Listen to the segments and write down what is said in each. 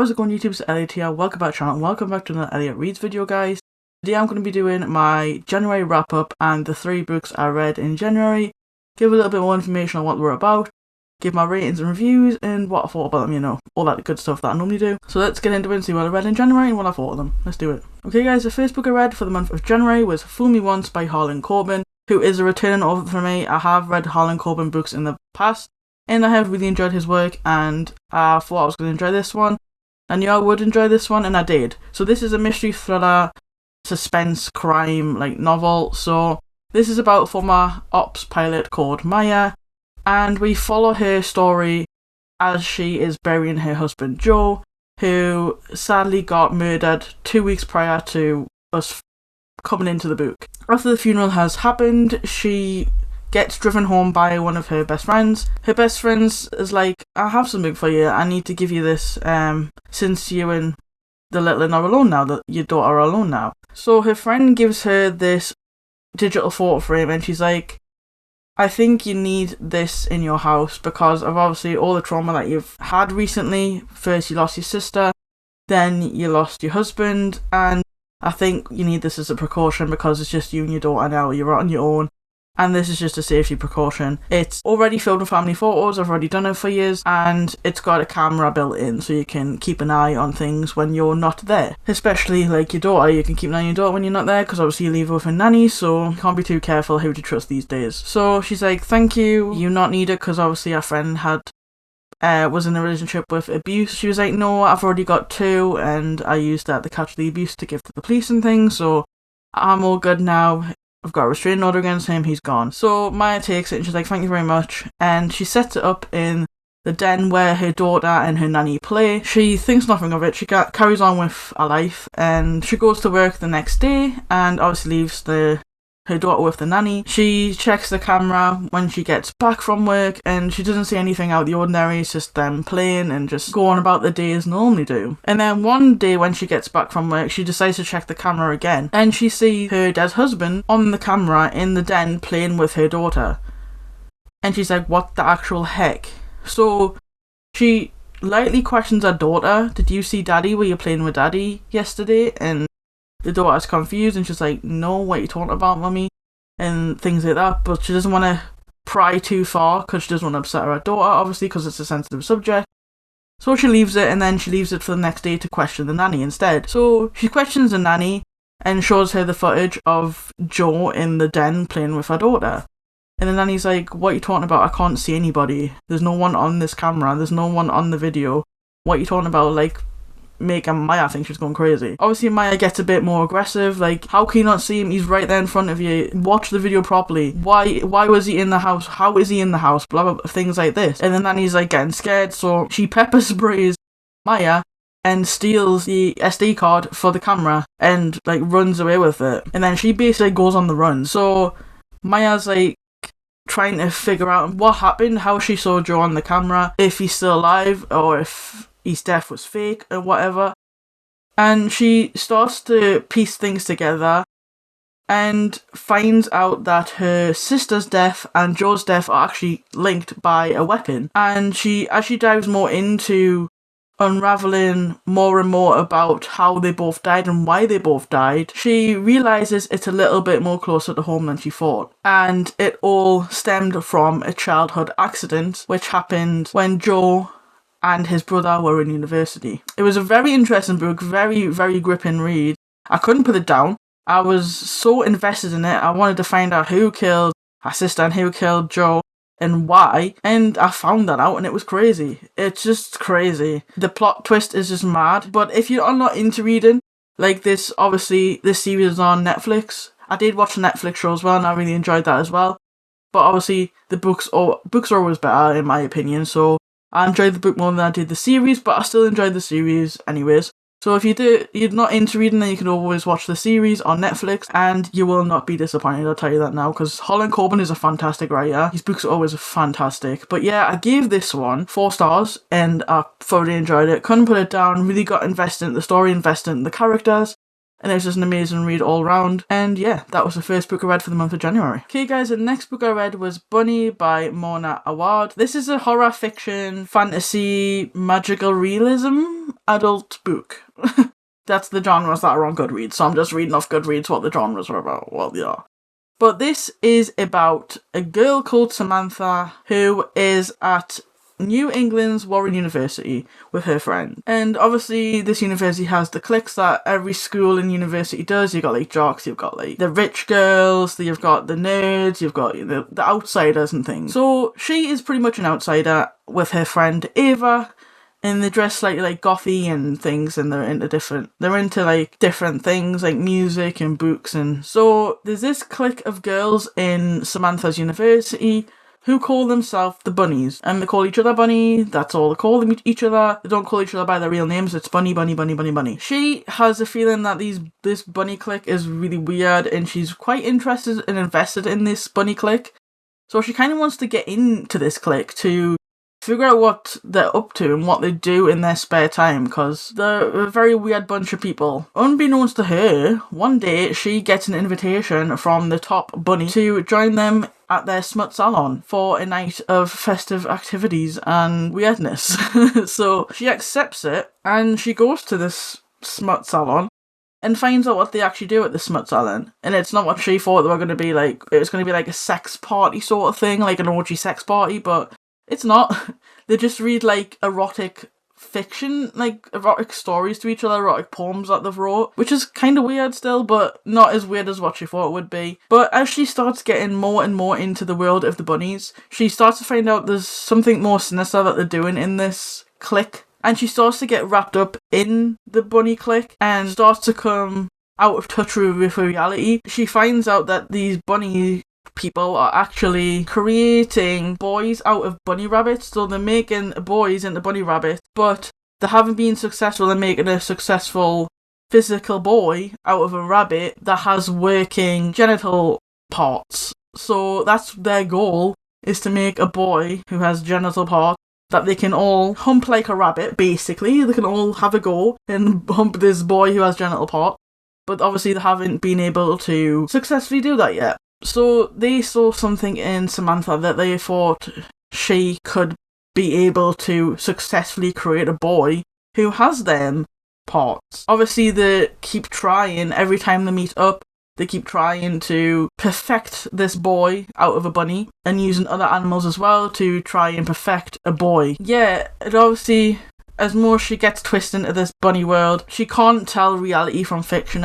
How's it going, YouTube? It's Elliot here. Welcome back to the channel. Welcome back to another Elliot Reads video, guys. Today I'm going to be doing my January wrap up and the 3 books I read in January. Give a little bit more information on what we're about. Give my ratings and reviews and what I thought about them, you know, all that good stuff that I normally do. So let's get into it and see what I read in January and what I thought of them. Let's do it. Okay guys, the first book I read for the month of January was Fool Me Once by Harlan Coben, who is a returning author for me. I have read Harlan Coben books in the past and I have really enjoyed his work, and I thought I was going to enjoy this one. I knew I would enjoy this one, and I did. So this is a mystery thriller, suspense, crime, novel. So this is about former ops pilot called Maya, and we follow her story as she is burying her husband Joe, who sadly got murdered 2 weeks prior to us coming into the book. After the funeral has happened, she gets driven home by one of her best friends. Her best friend's is like, I have something for you, I need to give you this, since you and the little one are alone now, that your daughter are alone now. So her friend gives her this digital photo frame and she's like, I think you need this in your house because of obviously all the trauma that you've had recently. First you lost your sister, then you lost your husband, and I think you need this as a precaution because it's just you and your daughter now, you're on your own. And this is just a safety precaution. It's already filled with family photos, I've already done it for years, and it's got a camera built in so you can keep an eye on things when you're not there. Especially like your daughter, you can keep an eye on your daughter when you're not there because obviously you leave her with a nanny, so you can't be too careful who to trust these days. So she's like, thank you, you not need it because obviously our friend was in a relationship with abuse. She was like, no, I've already got 2 and I used that to catch the abuse to give to the police and things, so I'm all good now. I've got a restraining order against him, he's gone. So Maya takes it and she's like, thank you very much. And she sets it up in the den where her daughter and her nanny play. She thinks nothing of it, she carries on with her life, and she goes to work the next day and obviously leaves her daughter with the nanny. She checks the camera when she gets back from work and she doesn't see anything out of the ordinary. It's just them playing and just going about the day as normally do. And then one day when she gets back from work, she decides to check the camera again and she sees her dead husband on the camera in the den playing with her daughter. And she's like, what the actual heck? So she lightly questions her daughter, did you see daddy? Were you playing with daddy yesterday? And the daughter's confused and she's like, no, what are you talking about, mummy? And things like that, but she doesn't want to pry too far because she doesn't want to upset her daughter, obviously, because it's a sensitive subject. So she leaves it, and then she leaves it for the next day to question the nanny instead. So she questions the nanny and shows her the footage of Joe in the den playing with her daughter. And the nanny's like, what are you talking about? I can't see anybody. There's no one on this camera. There's no one on the video. What are you talking about? Like, making Maya think she's going crazy. Obviously Maya gets a bit more aggressive, like, how can you not see him? He's right there in front of you. Watch the video properly. Why was he in the house? How is he in the house? Blah, blah, blah, things like this. And then nanny's like getting scared, so she pepper sprays Maya and steals the SD card for the camera and like runs away with it. And then she basically goes on the run. So Maya's like trying to figure out what happened, how she saw Joe on the camera, if he's still alive or if his death was fake or whatever. And she starts to piece things together and finds out that her sister's death and Joe's death are actually linked by a weapon. And as she dives more into unraveling more and more about how they both died and why they both died, she realizes it's a little bit more closer to home than she thought. And it all stemmed from a childhood accident which happened when Joe and his brother were in university. It was a very interesting book, very, very gripping read. I couldn't put it down. I was so invested in it. I wanted to find out who killed her sister and who killed Joe and why. And I found that out and it was crazy. It's just crazy. The plot twist is just mad. But if you're not into reading, like this, obviously this series is on Netflix. I did watch the Netflix show as well and I really enjoyed that as well. But obviously the books are always better in my opinion, so I enjoyed the book more than I did the series, but I still enjoyed the series anyways. So if you're not into reading, then you can always watch the series on Netflix and you will not be disappointed, I'll tell you that now, because Harlan Coben is a fantastic writer. His books are always fantastic. But yeah, I gave this one 4 stars and I thoroughly enjoyed it. Couldn't put it down, really got invested in the story, invested in the characters. and it was just an amazing read all round. And yeah, that was the first book I read for the month of January. Okay guys, the next book I read was Bunny by Mona Awad. This is a horror fiction, fantasy, magical realism adult book. That's the genres that are on Goodreads, so I'm just reading off Goodreads what the genres are about, what they are. But this is about a girl called Samantha who is at New England's Warren University with her friend. And obviously this university has the cliques that every school and university does. You've got like jocks, you've got like the rich girls, you've got the nerds, you've got the outsiders and things. So she is pretty much an outsider with her friend Ava, and they dress slightly like gothy and things, and they're into like different things like music and books. And so there's this clique of girls in Samantha's university who call themselves the Bunnies, and they call each other Bunny. That's all they call them each other. They don't call each other by their real names. It's Bunny, Bunny, Bunny, Bunny, Bunny. She has a feeling that this Bunny clique is really weird, and she's quite interested and invested in this Bunny clique. So she kind of wants to get into this clique to figure out what they're up to and what they do in their spare time, because they're a very weird bunch of people. Unbeknownst to her, one day she gets an invitation from the top bunny to join them at their smut salon for a night of festive activities and weirdness. So she accepts it and she goes to this smut salon and finds out what they actually do at the smut salon. And it's not what she thought they were going to be like. It was going to be like a sex party sort of thing, like an orgy sex party, but it's not. They just read like erotic fiction, like erotic stories to each other, erotic poems that they've wrote, which is kind of weird still, but not as weird as what she thought it would be. But as she starts getting more and more into the world of the bunnies, she starts to find out there's something more sinister that they're doing in this clique, and she starts to get wrapped up in the bunny clique and starts to come out of touch with reality. She finds out that these bunny people are actually creating boys out of bunny rabbits. So they're making boys into bunny rabbits, but they haven't been successful in making a successful physical boy out of a rabbit that has working genital parts. So that's their goal, is to make a boy who has genital parts that they can all hump like a rabbit, basically. They can all have a go and hump this boy who has genital parts. But obviously they haven't been able to successfully do that yet. So they saw something in Samantha that they thought she could be able to successfully create a boy who has them parts. Obviously they keep trying every time they meet up. They keep trying to perfect this boy out of a bunny and using other animals as well to try and perfect a boy. Yeah, it obviously, as more she gets twisted into this bunny world, she can't tell reality from fiction,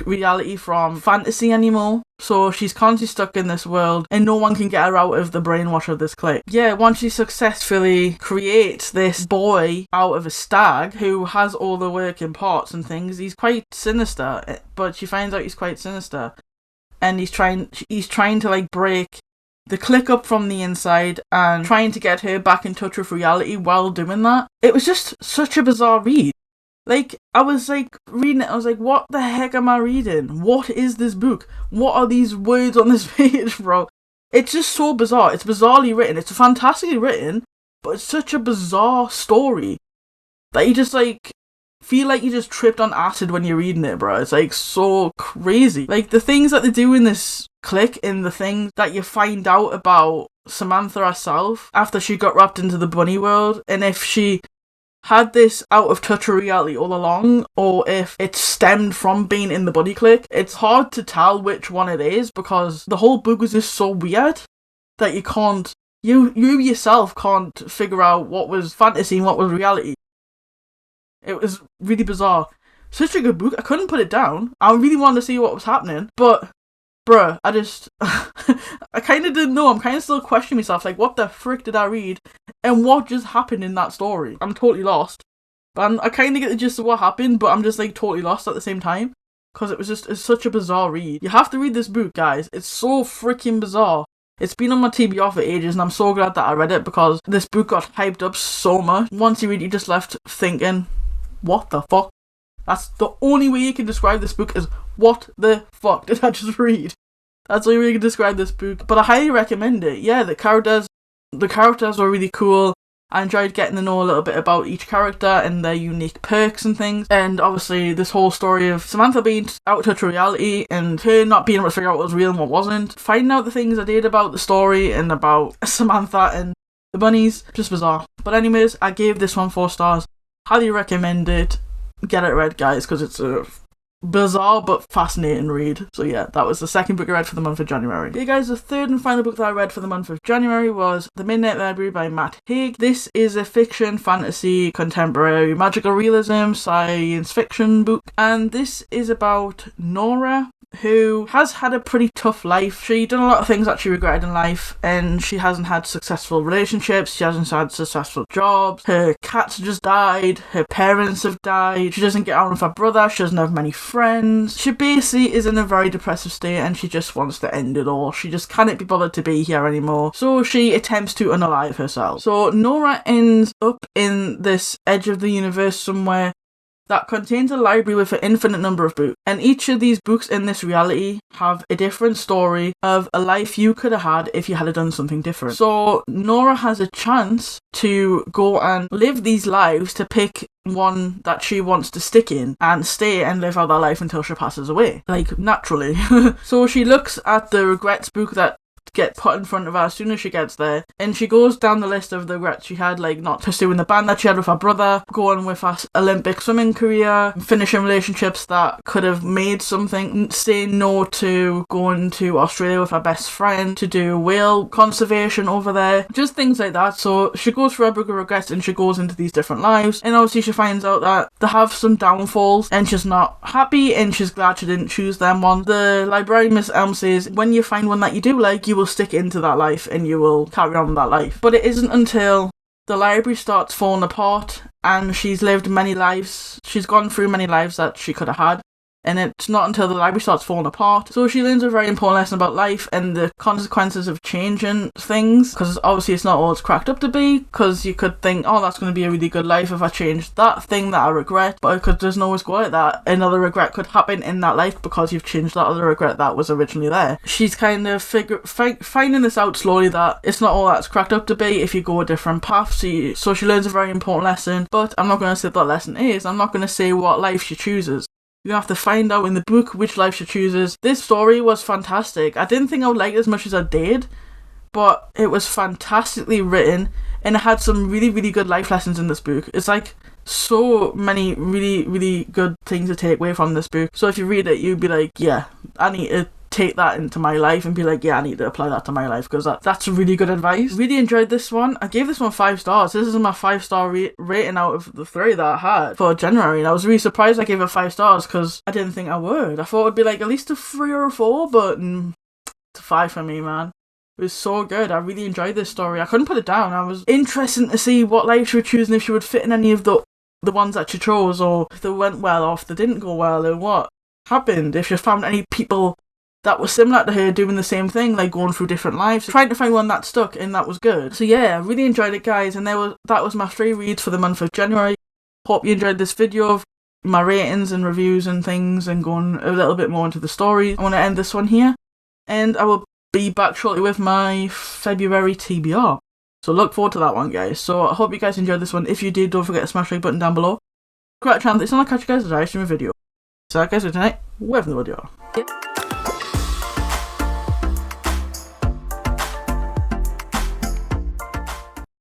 reality from fantasy anymore. So she's constantly stuck in this world and no one can get her out of the brainwash of this clique. Yeah, once she successfully creates this boy out of a stag who has all the working parts and things, he's quite sinister, but she finds out he's quite sinister. And he's trying to like break the clique up from the inside and trying to get her back in touch with reality while doing that. It was just such a bizarre read. Like, I was like reading it, I was like, what the heck am I reading? What is this book? What are these words on this page, bro? It's just so bizarre. It's bizarrely written. It's fantastically written, but it's such a bizarre story that you just like feel like you just tripped on acid when you're reading it, bro. It's like so crazy. Like the things that they do in this clique and the things that you find out about Samantha herself after she got wrapped into the bunny world, and if she had this out of touch of reality all along, or if it stemmed from being in the bunny clique. It's hard to tell which one it is because the whole book was just so weird that you yourself can't figure out what was fantasy and what was reality. It was really bizarre. Such a good book. I couldn't put it down. I really wanted to see what was happening, but bruh, I just I kind of didn't know. I'm kind of still questioning myself, like, what the frick did I read? And what just happened in that story? I'm totally lost. But I kind of get the gist of what happened, but I'm just, like, totally lost at the same time. Because it's such a bizarre read. You have to read this book, guys. It's so freaking bizarre. It's been on my TBR for ages, and I'm so glad that I read it, because this book got hyped up so much. Once you read it, you just left thinking, what the fuck? That's the only way you can describe this book, is what the fuck did I just read? That's the only way you can describe this book. But I highly recommend it. Yeah, the characters were really cool. I enjoyed getting to know a little bit about each character and their unique perks and things. And obviously this whole story of Samantha being out of touch with reality and her not being able to figure out what was real and what wasn't. Finding out the things I did about the story and about Samantha and the bunnies, just bizarre. But anyways, I gave this one 4 stars. Highly recommend it. Get it read, guys, because it's a bizarre but fascinating read. So yeah, that was the second book I read for the month of January. Okay guys, the third and final book that I read for the month of January was The Midnight Library by Matt Haig. This is a fiction, fantasy, contemporary, magical realism, science fiction book, and this is about Nora, who has had a pretty tough life. She's done a lot of things that she regretted in life, and she hasn't had successful relationships, she hasn't had successful jobs, her cats just died, her parents have died, she doesn't get on with her brother, she doesn't have many friends. She basically is in a very depressive state and she just wants to end it all. She just can't be bothered to be here anymore. So she attempts to unalive herself. So Nora ends up in this edge of the universe somewhere that contains a library with an infinite number of books. And each of these books in this reality have a different story of a life you could have had if you had done something different. So Nora has a chance to go and live these lives, to pick one that she wants to stick in and stay and live out that life until she passes away. Like, naturally. So she looks at the regrets book that get put in front of her as soon as she gets there, and she goes down the list of the regrets she had, like not pursuing the band that she had with her brother, going with her Olympic swimming career, finishing relationships that could have made something, saying no to going to Australia with her best friend to do whale conservation over there, just things like that. So she goes through her book of regrets and she goes into these different lives, and obviously she finds out that they have some downfalls and she's not happy and she's glad she didn't choose them one. The librarian, Miss Elm, says when you find one that you do like, you will stick into that life and you will carry on with that life. But it isn't until the library starts falling apart and she's lived many lives, she's gone through many lives that she could have had, and it's not until the library starts falling apart. So she learns a very important lesson about life and the consequences of changing things, because obviously it's not all it's cracked up to be, because you could think, oh, that's going to be a really good life if I change that thing that I regret, but it doesn't always go like that. Another regret could happen in that life because you've changed that other regret that was originally there. She's kind of finding this out slowly, that it's not all that's cracked up to be if you go a different path. So she learns a very important lesson, but I'm not going to say what that lesson is. I'm not going to say what life she chooses. You have to find out in the book which life she chooses. This story was fantastic. I didn't think I would like it as much as I did, but it was fantastically written and it had some really, really good life lessons in this book. It's like so many really, really good things to take away from this book. So if you read it, you'd be like, yeah, I need to take that into my life and be like, yeah, I need to apply that to my life, because that's really good advice. Really enjoyed this one. I gave this one 5 stars. This is my 5-star rating out of the 3 that I had for January, and I was really surprised I gave it 5 stars because I didn't think I would. I thought it'd be like at least a 3 or a 4, but it's a 5 for me, man. It was so good. I really enjoyed this story. I couldn't put it down. I was interested to see what life she would choose and if she would fit in any of the ones that she chose, or if they went well or if they didn't go well, or what happened, if she found any people that was similar to her doing the same thing, like going through different lives, trying to find one that stuck and that was good. So yeah, I really enjoyed it, guys, and that was my 3 reads for the month of January. Hope you enjoyed this video of my ratings and reviews and things and going a little bit more into the story. I want to end this one here, and I will be back shortly with my February TBR. So look forward to that one, guys. So I hope you guys enjoyed this one. If you did, don't forget to smash the like button down below. Correct channel, it's not catch you guys as I stream a video. So guys, for tonight, we're from the video.